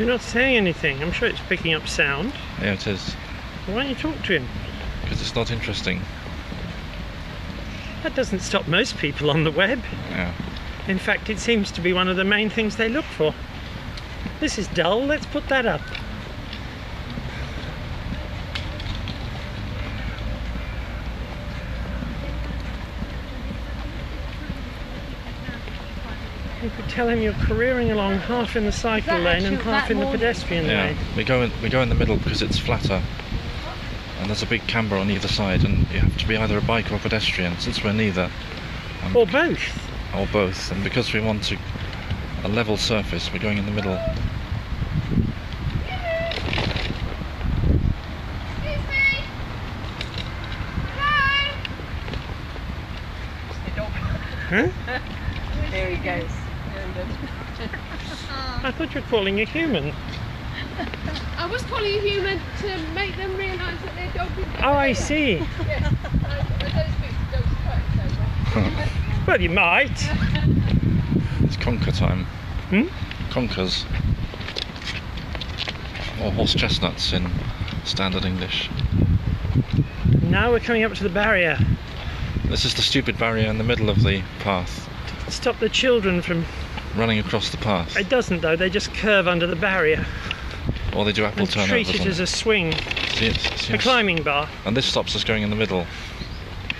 You're not saying anything. I'm sure it's picking up sound. Yeah, it is. Why don't you talk to him? Because it's not interesting. That doesn't stop most people on the web. Yeah. In fact, it seems to be one of the main things they look for. This is dull, let's put that up. You could tell him you're careering along half in the cycle lane and half in the pedestrian lane. We go in the middle because it's flatter. And there's a big camber on either side, and you have to be either a biker or pedestrian, since we're neither. Or both. Or both, and because we want a level surface, we're going in the middle. Excuse me. Hi. Huh? There he goes. I thought you were calling a human. I was calling a human to make them realise that their dog is. Oh, I see. Yes. I don't speak to dogs quite so well. Well, you might. It's conker time. Hmm? Conkers. Or horse chestnuts in standard English. Now we're coming up to the barrier. This is the stupid barrier in the middle of the path. Stop the children from... Running across the path. It doesn't though, they just curve under the barrier. Or they do apple And turnovers. treat it as a swing. See, A climbing bar. And this stops us going in the middle,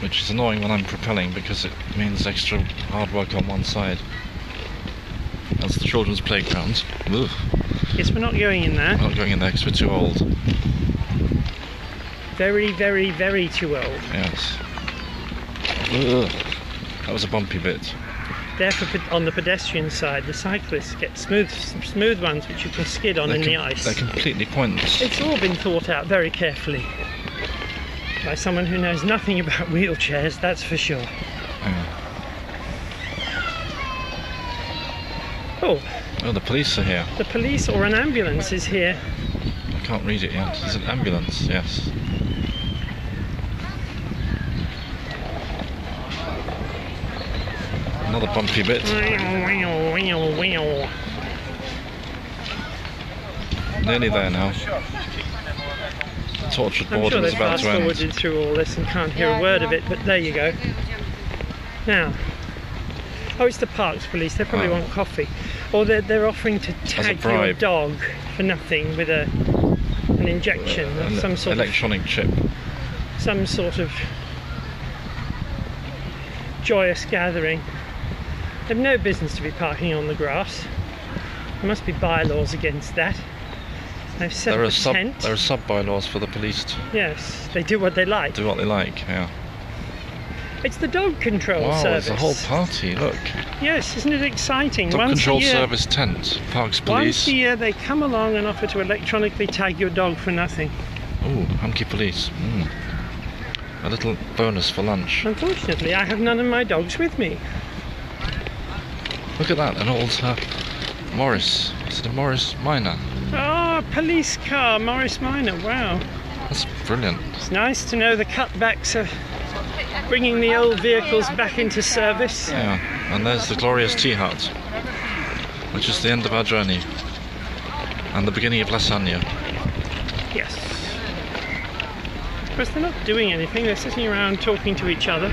which is annoying when I'm propelling because it means extra hard work on one side. That's the children's playground. Ugh. Yes, we're not going in there. We're not going in there because we're too old. Very, very, very too old. Yes. Ugh. That was a bumpy bit. Therefore, on the pedestrian side, the cyclists get smooth ones which you can skid on in the ice. They're completely pointless. It's all been thought out very carefully by someone who knows nothing about wheelchairs, that's for sure. Yeah. Oh, Oh, the police are here. the police or an ambulance is here. I can't read it yet. There's an ambulance, yes. Another bumpy bit. Nearly there now. Tortured I'm sure boredom is they've about fast to end. forwarded through all this and can't hear a word of it, but there you go. Now, oh, it's the parks police. They probably Oh. want coffee, or they're offering to tag your bribe. dog for nothing with an injection of some sort Electronic chip. some sort of joyous gathering. They've no business to be parking on the grass. There must be bylaws against that. They've set There up are a tent. there are sub-bylaws for the police to Yes, they do what they like. do what they like. Yeah. It's the dog control Wow, service. there's a whole party. Look, Yes, isn't it exciting? dog Once control a year, service tent. Parks Once police. a year they come along and offer to electronically tag your dog for nothing. Ooh, hunky police. A little bonus for lunch. Unfortunately, I have none of my dogs with me. Look at that, an old Morris. Is it a Morris Minor? Oh, police car, Morris Minor, wow. That's brilliant. It's nice to know the cutbacks are bringing the old vehicles back into service. Yeah, and there's the glorious Teahut, which is the end of our journey and the beginning of Lasagna. Yes. Of course, they're not doing anything, they're sitting around talking to each other.